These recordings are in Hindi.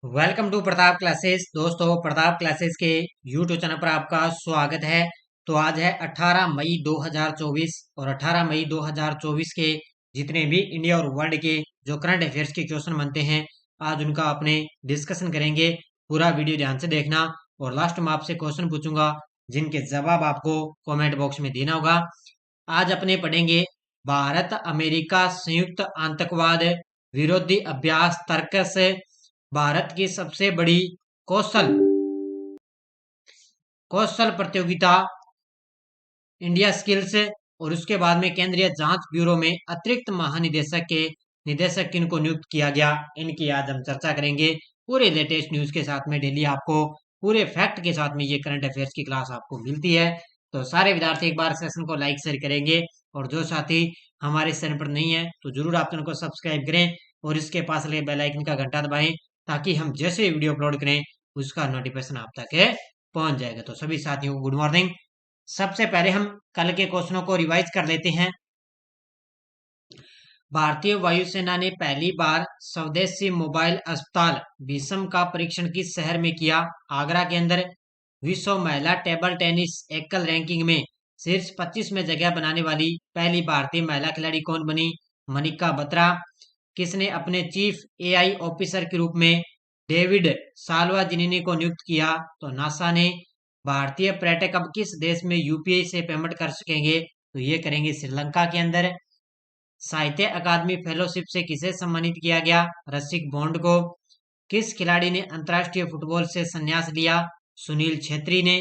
Welcome to Pratap classes. दोस्तों, प्रताप क्लासेस के यूट्यूब चैनल पर आपका स्वागत है। तो आज है 18 मई 2024 और 18 मई 2024 के जितने भी इंडिया और वर्ल्ड के जो करंट अफेयर्स के क्वेश्चन बनते हैं, आज उनका अपने डिस्कशन करेंगे। पूरा वीडियो ध्यान से देखना और लास्ट में आपसे क्वेश्चन पूछूंगा जिनके जवाब आपको कमेंट बॉक्स में देना होगा। आज अपने पढ़ेंगे भारत अमेरिका संयुक्त आतंकवाद विरोधी अभ्यास तर्क से भारत की सबसे बड़ी कौशल कौशल प्रतियोगिता इंडिया स्किल्स। और उसके बाद में केंद्रीय जांच ब्यूरो में अतिरिक्त महानिदेशक के निदेशक किनको नियुक्त किया गया, इनकी आज हम चर्चा करेंगे। पूरे लेटेस्ट न्यूज के साथ में डेली आपको पूरे फैक्ट के साथ में ये करंट अफेयर्स की क्लास आपको मिलती है। तो सारे विद्यार्थी एक बार सेशन को लाइक शेयर करेंगे और जो साथी हमारे चैनल पर नहीं है तो जरूर आप चैनल को सब्सक्राइब करें और इसके पास लगे बेल आइकन का घंटा दबाएं ताकि हम जैसे वीडियो अपलोड करें उसका नोटिफिकेशन आप तक पहुंच जाएगा। तो सभी साथियों को गुड मॉर्निंग। सबसे पहले हम कल के क्वेश्चनों को रिवाइज कर लेते हैं। भारतीय वायुसेना ने पहली बार स्वदेशी मोबाइल अस्पताल विषम का परीक्षण किस शहर में किया? आगरा के अंदर। विश्व महिला टेबल टेनिस एकल रैंकिंग में शीर्ष 25 में जगह बनाने वाली पहली भारतीय महिला खिलाड़ी कौन बनी? मनिका बत्रा। किसने अपने चीफ एआई ऑफिसर के रूप में डेविड साल्वाजिनी को नियुक्त किया? तो नासा ने। भारतीय पर्यटक अब किस देश में यूपीआई से पेमेंट कर सकेंगे? तो ये करेंगे श्रीलंका के अंदर। साहित्य अकादमी फेलोशिप से किसे सम्मानित किया गया? रसिक बॉन्ड को। किस खिलाड़ी ने अंतर्राष्ट्रीय फुटबॉल से संन्यास लिया? सुनील छेत्री ने।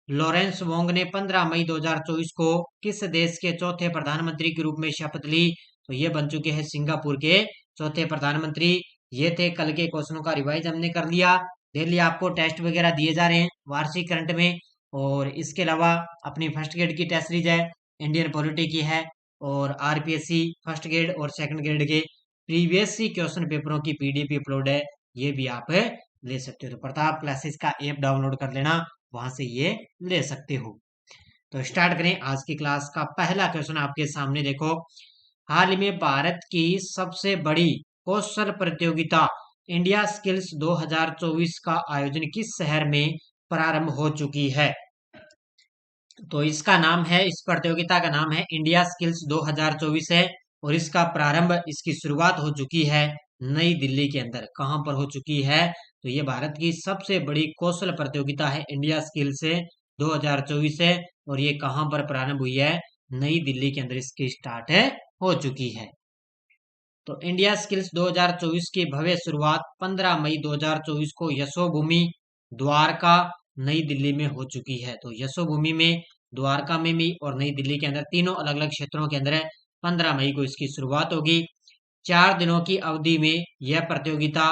लॉरेंस वोंग ने 15 मई 2024 को किस देश के चौथे प्रधानमंत्री के रूप में शपथ ली? तो ये बन चुके हैं सिंगापुर के चौथे प्रधानमंत्री। ये थे कल के क्वेश्चनों का रिवाइज हमने कर लिया। डेली आपको टेस्ट वगैरह दिए जा रहे हैं वार्षिक करंट में, और इसके अलावा अपनी फर्स्ट ग्रेड की टेस्ट सीरीज है, इंडियन पॉलिटी की है, और आरपीएससी फर्स्ट ग्रेड और सेकंड ग्रेड के प्रीवियस क्वेश्चन पेपरों की पीडीएफ अपलोड है, ये भी आप ले सकते हो। तो प्रताप क्लासेस का ऐप डाउनलोड कर लेना, वहां से ये ले सकते हो। तो स्टार्ट करें आज की क्लास का पहला क्वेश्चन आपके सामने। देखो, हाल ही में भारत की सबसे बड़ी कौशल प्रतियोगिता इंडिया स्किल्स 2024 का आयोजन किस शहर में प्रारंभ हो चुकी है? तो इसका नाम है, इस प्रतियोगिता का नाम है इंडिया स्किल्स 2024 है, और इसका प्रारंभ, इसकी शुरुआत हो चुकी है नई दिल्ली के अंदर। कहां पर हो चुकी है? तो ये भारत की सबसे बड़ी कौशल प्रतियोगिता है इंडिया स्किल्स 2024 है, और ये कहां पर प्रारंभ हुई है? नई दिल्ली के अंदर इसकी स्टार्ट हो चुकी है। तो इंडिया स्किल्स 2024 की भव्य शुरुआत 15 मई 2024 को यशोभूमि द्वारका नई दिल्ली में हो चुकी है। तो यशोभूमि में, द्वारका में भी और नई दिल्ली के अंदर, तीनों अलग अलग क्षेत्रों के अंदर 15 मई को इसकी शुरुआत होगी। 4 दिनों की अवधि में यह प्रतियोगिता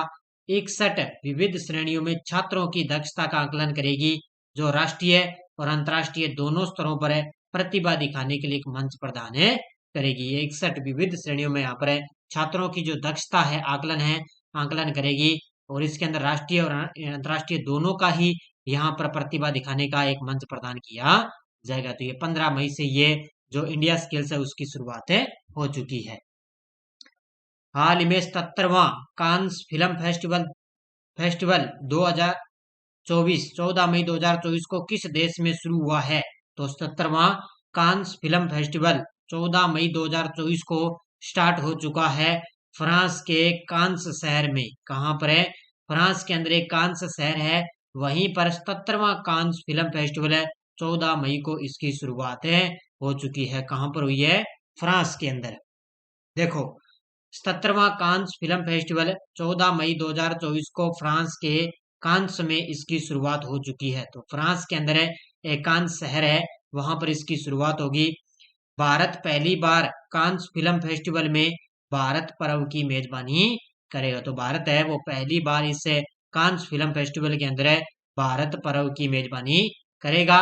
61 विविध श्रेणियों में छात्रों की दक्षता का आकलन करेगी, जो राष्ट्रीय और अंतर्राष्ट्रीय दोनों स्तरों पर प्रतिभा दिखाने के लिए एक मंच प्रदान करेगी। ये 61 विविध श्रेणियों में यहाँ पर छात्रों की जो दक्षता है आकलन करेगी, और इसके अंदर राष्ट्रीय और अंतर्राष्ट्रीय दोनों का ही यहाँ पर प्रतिभा दिखाने का एक मंच प्रदान किया जाएगा। तो ये 15 मई से ये जो इंडिया स्किल्स है उसकी शुरुआत हो चुकी है। हाल ही में 77वां कांस फिल्म फेस्टिवल 2024 14 मई 2024 को किस देश में शुरू हुआ है? तो 77वां कांस फिल्म फेस्टिवल 14 मई 2024 को स्टार्ट हो चुका है फ्रांस के कांस शहर में। कहां पर है? फ्रांस के अंदर एक कांस शहर है, वहीं पर 77वां कांस फिल्म फेस्टिवल है, 14 मई को इसकी शुरुआत हो चुकी है। कहां पर हुई है? फ्रांस के अंदर। देखो, 77वां कांस फिल्म फेस्टिवल 14 मई 2024 को फ्रांस के कांस में इसकी शुरुआत हो चुकी है। तो फ्रांस के अंदर एक कांस शहर है, वहां पर इसकी शुरुआत होगी। भारत पहली बार कांस फिल्म फेस्टिवल में भारत पर्व की मेजबानी करेगा। तो भारत है वो पहली बार इस कांस फिल्म फेस्टिवल के अंदर भारत पर्व की मेजबानी करेगा।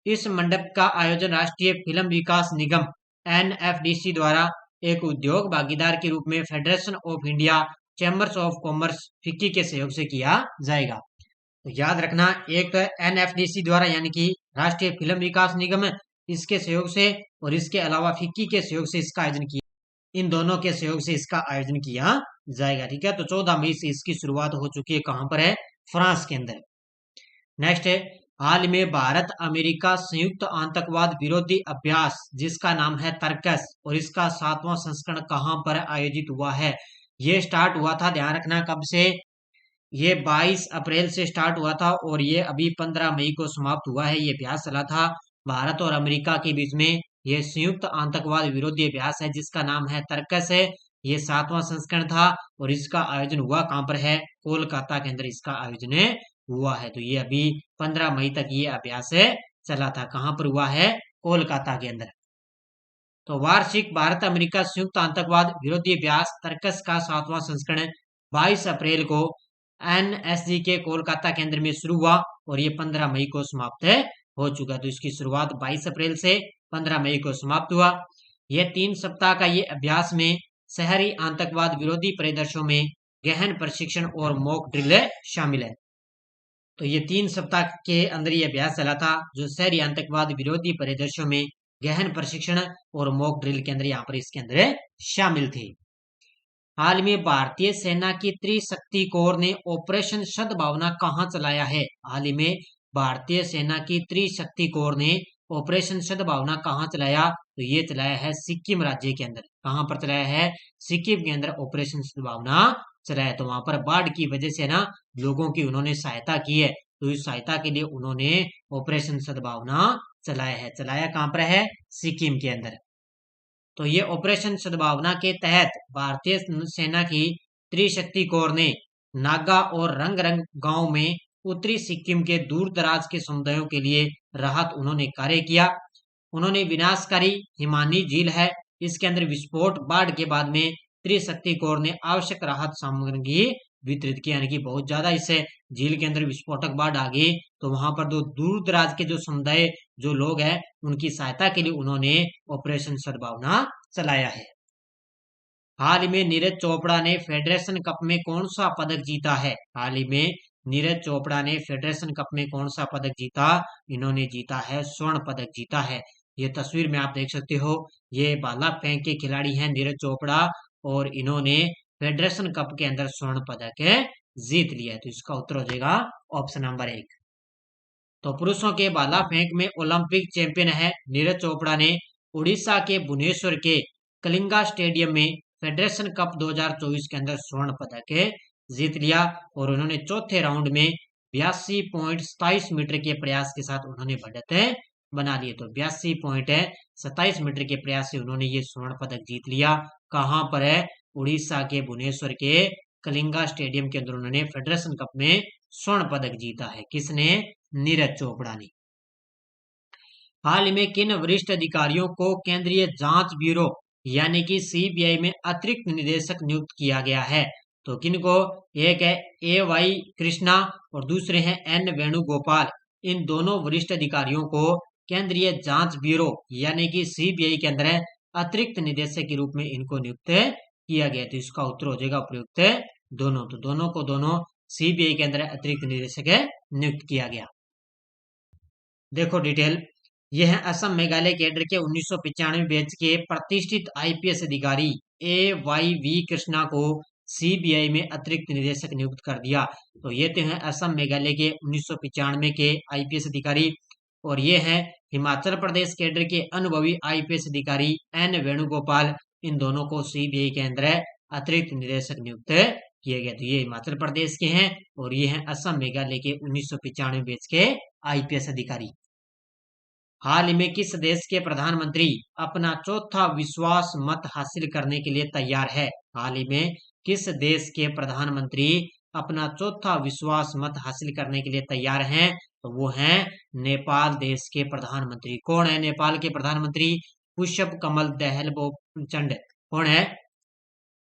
इस मंडप का आयोजन राष्ट्रीय फिल्म विकास निगम एनएफडीसी द्वारा एक उद्योग भागीदार के रूप में federation of India chambers of commerce FICCI के सहयोग से किया जाएगा। तो याद रखना, एक तो एनएफडीसी द्वारा यानी कि राष्ट्रीय फिल्म विकास निगम, इसके सहयोग से, और इसके अलावा फिक्की के सहयोग से इसका आयोजन किया, इन दोनों के सहयोग से इसका आयोजन किया जाएगा। ठीक है, तो 14 मई से इसकी शुरुआत हो चुकी है। कहां पर है? फ्रांस के अंदर। नेक्स्ट है, हाल में भारत अमेरिका संयुक्त आतंकवाद विरोधी अभ्यास जिसका नाम है तर्कस और इसका 7वां संस्करण कहां पर आयोजित हुआ है? ये स्टार्ट हुआ था, ध्यान रखना कब से, ये 22 अप्रैल से स्टार्ट हुआ था और ये अभी 15 मई को समाप्त हुआ है। ये अभ्यास चला था भारत और अमेरिका के बीच में। ये संयुक्त आतंकवाद विरोधी अभ्यास है जिसका नाम है तर्कस है। ये 7वां संस्करण था और इसका आयोजन हुआ कहां पर है? कोलकाता के अंदर इसका आयोजन हुआ है। तो ये अभी 15 मई तक ये अभ्यास चला था। कहां पर हुआ है? कोलकाता के अंदर। तो वार्षिक भारत अमेरिका संयुक्त आतंकवाद विरोधी अभ्यास तर्कस का 7वां संस्करण 22 अप्रैल को एनएसजी के कोलकाता केंद्र में शुरू हुआ और ये 15 मई को समाप्त हो चुका। तो इसकी शुरुआत 22 अप्रैल से 15 मई को समाप्त हुआ। यह 3 सप्ताह का ये अभ्यास में शहरी आतंकवाद विरोधी परिदृश्यों में गहन प्रशिक्षण और मॉक ड्रिल शामिल है। तो ये 3 सप्ताह के अंदर ये अभ्यास चला था जो शहरी आतंकवाद विरोधी परिदृश्यों में गहन प्रशिक्षण और मॉक ड्रिल के अंदर यहाँ पर इसके अंदर शामिल थे। हाल में भारतीय सेना की त्रिशक्ति कोर ने ऑपरेशन सद्भावना कहां चलाया है? हाल ही में भारतीय सेना की त्रिशक्ति कोर ने ऑपरेशन सद्भावना कहां चलाया? तो ये चलाया है सिक्किम राज्य के अंदर। कहां पर चलाया है? सिक्किम के अंदर ऑपरेशन सद्भावना चलाया। तो वहां पर बाढ़ की वजह से ना लोगों की उन्होंने सहायता की है, तो इस सहायता के लिए उन्होंने ऑपरेशन सद्भावना चलाया है। चलाया कहां पर है? सिक्किम के अंदर। तो ये ऑपरेशन सद्भावना के तहत भारतीय सेना की त्रिशक्ति कोर ने नागा और रंग गांव में उत्तरी सिक्किम के दूर दराज के समुदायों के लिए राहत उन्होंने कार्य किया। उन्होंने विनाशकारी हिमानी झील है, इसके अंदर विस्फोट बाढ़ के बाद में त्रिशक्ति कोर ने आवश्यक राहत सामग्री वितरित किया। यानी कि बहुत ज्यादा इससे झील के अंदर विस्फोटक बाढ़ आ गई, तो वहां पर जो दूर दराज के जो समुदाय जो लोग हैं उनकी सहायता के लिए उन्होंने ऑपरेशन सद्भावना चलाया है। हाल ही में नीरज चोपड़ा ने फेडरेशन कप में कौन सा पदक जीता है? हाल ही में नीरज चोपड़ा ने फेडरेशन कप में कौन सा पदक जीता? इन्होंने जीता है स्वर्ण पदक जीता है। ये तस्वीर में आप देख सकते हो, ये भाला फेंक के खिलाड़ी हैं नीरज चोपड़ा और इन्होंने फेडरेशन कप के अंदर स्वर्ण पदक जीत लिया है। तो इसका उत्तर हो जाएगा ऑप्शन नंबर 1। तो पुरुषों के भाला फेंक में ओलंपिक चैंपियन है नीरज चोपड़ा ने उड़ीसा के भुवनेश्वर के कलिंगा स्टेडियम में फेडरेशन कप 2024 के अंदर स्वर्ण पदक जीत लिया और उन्होंने चौथे राउंड में 82.27 मीटर के प्रयास के साथ उन्होंने बढ़त बना लिए। तो 82.27 मीटर के प्रयास से उन्होंने ये स्वर्ण पदक जीत लिया। कहां पर है? उड़ीसा के भुवनेश्वर के कलिंगा स्टेडियम के अंदर उन्होंने फेडरेशन कप में स्वर्ण पदक जीता है। किसने? नीरज चोपड़ा ने। हाल में किन वरिष्ठ अधिकारियों को केंद्रीय जांच ब्यूरो यानी कि सीबीआई में अतिरिक्त निदेशक नियुक्त किया गया है? तो किनको? एक है ए.वाई. कृष्णा और दूसरे हैं एन वेणुगोपाल। इन दोनों वरिष्ठ अधिकारियों को केंद्रीय जांच ब्यूरो यानी कि सीबीआई के अंदर अतिरिक्त निदेशक के रूप में इनको नियुक्त किया गया। तो इसका उत्तर हो जाएगा उपयुक्त दोनों। तो दोनों को दोनों सीबीआई के अंदर अतिरिक्त निदेशक नियुक्त किया गया। देखो डिटेल, यह है असम मेघालय कैडर के 1995 बैच के प्रतिष्ठित आईपीएस अधिकारी ए.वाई.वी. कृष्णा को सीबीआई में अतिरिक्त निदेशक नियुक्त कर दिया। तो ये तो हैं असम मेघालय के 1995 के आईपीएस अधिकारी और ये हैं हिमाचल प्रदेश कैडर के अनुभवी आईपीएस अधिकारी एन वेणुगोपाल। इन दोनों को सीबीआई के अंदर अतिरिक्त निदेशक नियुक्त किए गए। तो ये हिमाचल प्रदेश के हैं और ये हैं असम मेघालय के 1995 बैच के आईपीएस अधिकारी। हाल ही में किस देश के प्रधानमंत्री अपना चौथा विश्वास मत हासिल करने के लिए तैयार है? हाल ही में किस देश के प्रधानमंत्री अपना चौथा विश्वास मत हासिल करने के लिए तैयार हैं? तो वो हैं नेपाल देश के प्रधानमंत्री। कौन है नेपाल के प्रधानमंत्री? पुष्प कमल दहल चंड। कौन है?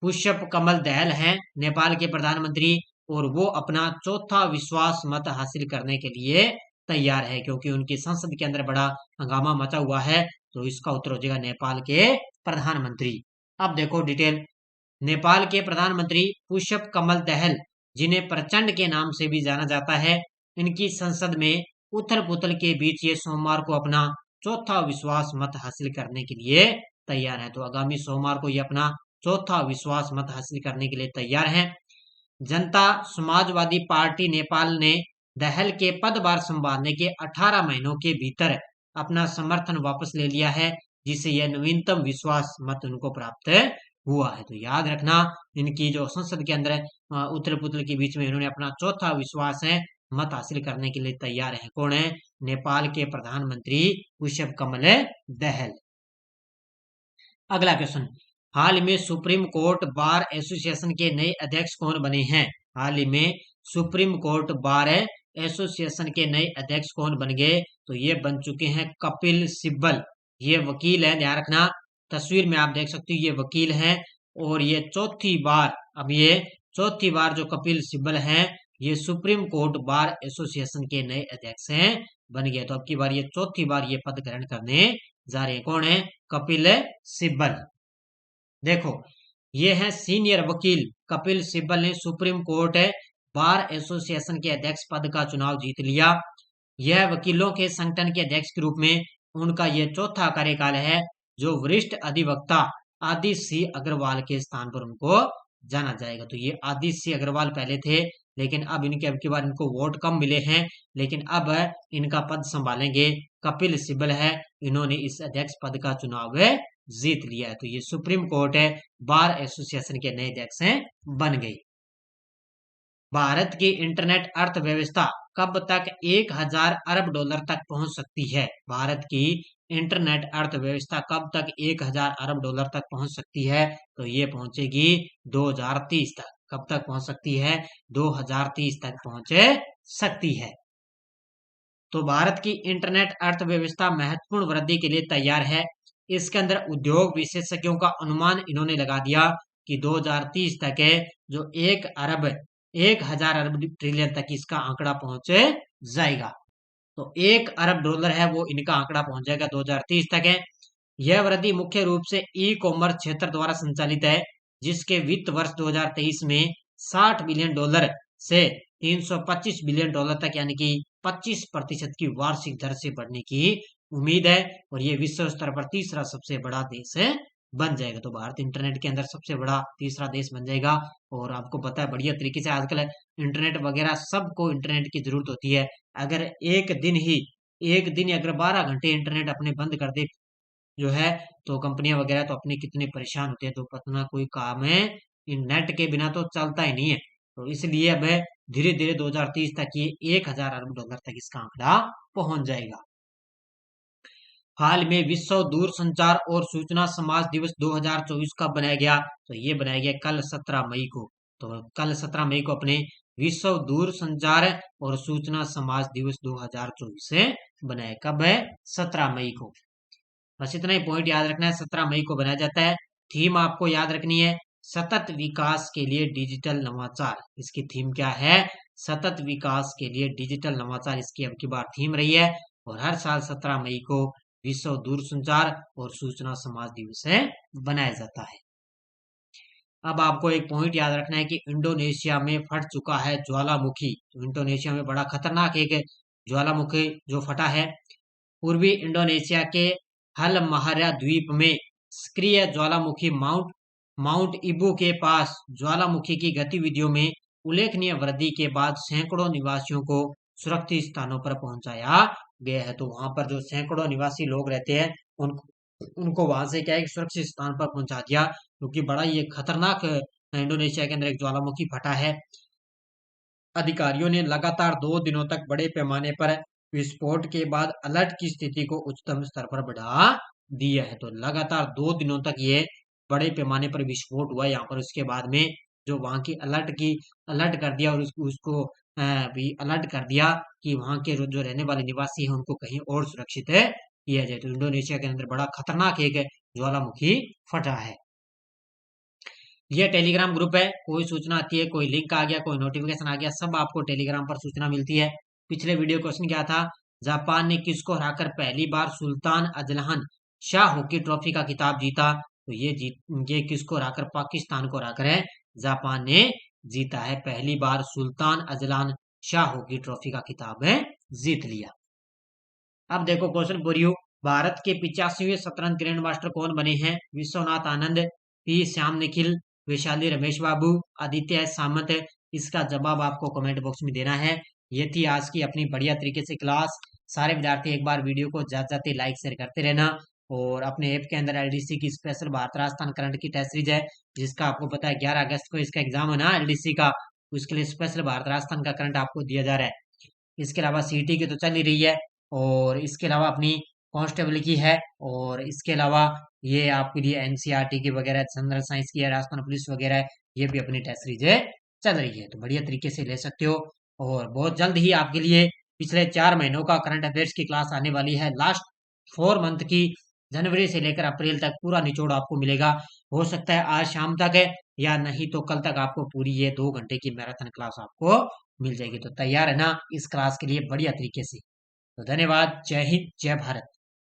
पुष्प कमल दहल हैं नेपाल के प्रधानमंत्री और वो अपना चौथा विश्वास मत हासिल करने के लिए तैयार है क्योंकि उनकी संसद के अंदर बड़ा हंगामा मचा हुआ है। तो इसका उत्तर हो जाएगा नेपाल के प्रधानमंत्री। अब देखो डिटेल, नेपाल के प्रधानमंत्री पुष्प कमल दहल जिन्हें प्रचंड के नाम से भी जाना जाता है, इनकी संसद में उथल पुथल के बीच ये सोमवार को अपना चौथा विश्वास मत हासिल करने के लिए तैयार है। तो आगामी सोमवार को ये अपना चौथा विश्वास मत हासिल करने के लिए तैयार हैं। जनता समाजवादी पार्टी नेपाल ने दहल के पदभार संभालने के 18 महीनों के भीतर अपना समर्थन वापस ले लिया है, जिससे यह नवीनतम विश्वास मत उनको प्राप्त हुआ है। तो याद रखना, इनकी जो संसद के अंदर उथल पुथल के बीच में इन्होंने अपना चौथा विश्वास है मत हासिल करने के लिए तैयार है। कौन है? नेपाल के प्रधानमंत्री पुष्प कमल दहल। अगला क्वेश्चन, हाल ही में सुप्रीम कोर्ट बार एसोसिएशन के नए अध्यक्ष कौन बने हैं? हाल ही में सुप्रीम कोर्ट बार एसोसिएशन के नए अध्यक्ष कौन बन गए? तो ये बन चुके हैं कपिल सिब्बल। ये वकील है, ध्यान रखना, तस्वीर में आप देख सकते हो ये वकील हैं और ये चौथी बार जो कपिल सिब्बल हैं ये सुप्रीम कोर्ट बार एसोसिएशन के नए अध्यक्ष हैं बन गए। तो अब की बार ये चौथी बार ये पद ग्रहण करने जा रहे हैं। कौन है? कपिल सिब्बल। देखो, ये है सीनियर वकील कपिल सिब्बल ने सुप्रीम कोर्ट बार एसोसिएशन के अध्यक्ष पद का चुनाव जीत लिया। यह वकीलों के संगठन के अध्यक्ष के रूप में उनका यह चौथा कार्यकाल है, जो वरिष्ठ अधिवक्ता आदित्य सिंह अग्रवाल के स्थान पर उनको जाना जाएगा। तो ये आदित्य सिंह अग्रवाल पहले थे, लेकिन अब की बार इनको वोट कम मिले हैं, लेकिन अब इनका पद संभालेंगे कपिल सिब्बल है। इन्होंने इस अध्यक्ष पद का चुनाव जीत लिया है। तो ये सुप्रीम कोर्ट है बार एसोसिएशन के नए अध्यक्ष बन गई। भारत की इंटरनेट अर्थव्यवस्था कब तक 1000 अरब डॉलर तक पहुंच सकती है? भारत की इंटरनेट अर्थव्यवस्था कब तक 1000 अरब डॉलर तक पहुंच सकती है? तो ये पहुंचेगी 2030 तक। कब तक पहुंच सकती है? 2030 तक पहुंच सकती है। तो भारत की इंटरनेट अर्थव्यवस्था महत्वपूर्ण वृद्धि के लिए तैयार है। इसके अंदर उद्योग विशेषज्ञों का अनुमान इन्होंने लगा दिया कि 2030 तक है जो 1000 अरब ट्रिलियन तक इसका आंकड़ा पहुंच जाएगा। तो 1 अरब डॉलर है वो इनका आंकड़ा पहुंच जाएगा 2030 तक है। यह वृद्धि मुख्य रूप से ई कॉमर्स क्षेत्र द्वारा संचालित है, जिसके वित्त वर्ष 2023 में 60 बिलियन डॉलर से 325 बिलियन डॉलर तक यानी कि 25% की वार्षिक दर से बढ़ने की उम्मीद है और ये विश्व स्तर पर तीसरा सबसे बड़ा देश बन जाएगा। तो भारत इंटरनेट के अंदर सबसे बड़ा तीसरा देश बन जाएगा। और आपको पता है बढ़िया तरीके से आजकल इंटरनेट वगैरह सबको इंटरनेट की जरूरत होती है। अगर एक दिन अगर 12 घंटे इंटरनेट अपने बंद कर दे जो है तो कंपनियां वगैरह तो अपने कितने परेशान होते हैं। तो पतना कोई काम है इन नेट के बिना तो चलता ही नहीं है। तो इसलिए अब धीरे धीरे 2030 तक ये 1000 अरब डॉलर तक इसका आंकड़ा पहुंच जाएगा। हाल में विश्व दूरसंचार और सूचना समाज दिवस 2024 कब बनाया गया? तो ये बनाया गया कल 17 मई को। तो कल 17 मई को अपने विश्व दूरसंचार और सूचना समाज दिवस 2024 से बनाया। कब है? 17 मई को। बस इतना ही पॉइंट याद रखना है, 17 मई को बनाया जाता है। थीम आपको याद रखनी है, सतत विकास के लिए डिजिटल नवाचार। इसकी थीम क्या है? सतत विकास के लिए डिजिटल नवाचार इसकी अब की बार थीम रही है। और हर साल 17 मई को विश्व दूरसंचार और सूचना समाज दिवस बनाया जाता है। अब आपको एक पॉइंट याद रखना है कि इंडोनेशिया में फट चुका है ज्वालामुखी। तो इंडोनेशिया में बड़ा खतरनाक एक ज्वालामुखी जो फटा है। पूर्वी इंडोनेशिया के हलमहरा द्वीप में सक्रिय ज्वालामुखी माउंट इबू के पास ज्वालामुखी की गतिविधियों में उल्लेखनीय वृद्धि के बाद सैकड़ों निवासियों को सुरक्षित स्थानों पर पहुंचाया गया है। तो वहां पर जो सैकड़ों निवासी लोग रहते हैं उनको वहां से क्या है सुरक्षित स्थान पर पहुंचा दिया, क्योंकि बड़ा ये खतरनाक इंडोनेशिया के अंदर एक ज्वालामुखी फटा है। अधिकारियों ने लगातार 2 दिनों तक बड़े पैमाने पर विस्फोट के बाद अलर्ट की स्थिति को उच्चतम स्तर पर बढ़ा दिया है। तो लगातार 2 दिनों तक ये बड़े पैमाने पर विस्फोट हुआ यहाँ पर। उसके बाद में जो वहां की अलर्ट कर दिया और उसको भी अलर्ट कर दिया कि वहां के जो रहने वाले निवासी हैं उनको कहीं और सुरक्षित किया जाए। तो इंडोनेशिया के अंदर बड़ा खतरनाक एक ज्वालामुखी फटा है। यह टेलीग्राम ग्रुप है, कोई सूचना आती है, कोई लिंक आ गया, कोई नोटिफिकेशन आ गया, सब आपको टेलीग्राम पर सूचना मिलती है। पिछले वीडियो क्वेश्चन क्या था? जापान ने किसको हराकर पहली बार Sultan Azlan Shah hockey trophy का खिताब जीता? तो ये किसको हराकर? पाकिस्तान को हराकर है जापान ने जीता है। पहली बार Sultan Azlan Shah hockey trophy का खिताब जीत लिया। अब देखो क्वेश्चन फॉर यू, भारत के 85वें शतरंज ग्रैंड मास्टर कौन बने हैं? विश्वनाथ आनंद, पी श्याम निखिल, वैशाली रमेश बाबू, आदित्य सामंत है। इसका जवाब आपको कमेंट बॉक्स में देना है। ये थी आज की अपनी बढ़िया तरीके से क्लास। सारे विद्यार्थी एक बार वीडियो को जाते जाते लाइक शेयर करते रहना। और अपने ऐप के अंदर एलडीसी की स्पेशल भारत राजस्थान करंट की टेस्ट सीरीज है, जिसका आपको पता है 11 अगस्त को इसका एग्जाम है ना एलडीसी का, उसके लिए स्पेशल भारत राजस्थान का करंट आपको दिया जा रहा है। इसके अलावा सीटी की तो चल ही रही है, और इसके अलावा अपनी कांस्टेबल की है, और इसके अलावा ये आपके लिए एनसीईआरटी की वगैरह, जनरल साइंस की है, राजस्थान पुलिस वगैरह है, ये भी अपनी टेस्ट सीरीज चल रही है, तो बढ़िया तरीके से ले सकते हो। और बहुत जल्द ही आपके लिए पिछले 4 महीनों का करंट अफेयर्स की क्लास आने वाली है। लास्ट 4 मंथ की, जनवरी से लेकर अप्रैल तक पूरा निचोड़ आपको मिलेगा। हो सकता है आज शाम तक है, या नहीं तो कल तक आपको पूरी ये 2 घंटे की मैराथन क्लास आपको मिल जाएगी। तो तैयार है ना इस क्लास के लिए बढ़िया तरीके से? तो धन्यवाद। जय हिंद, जय भारत।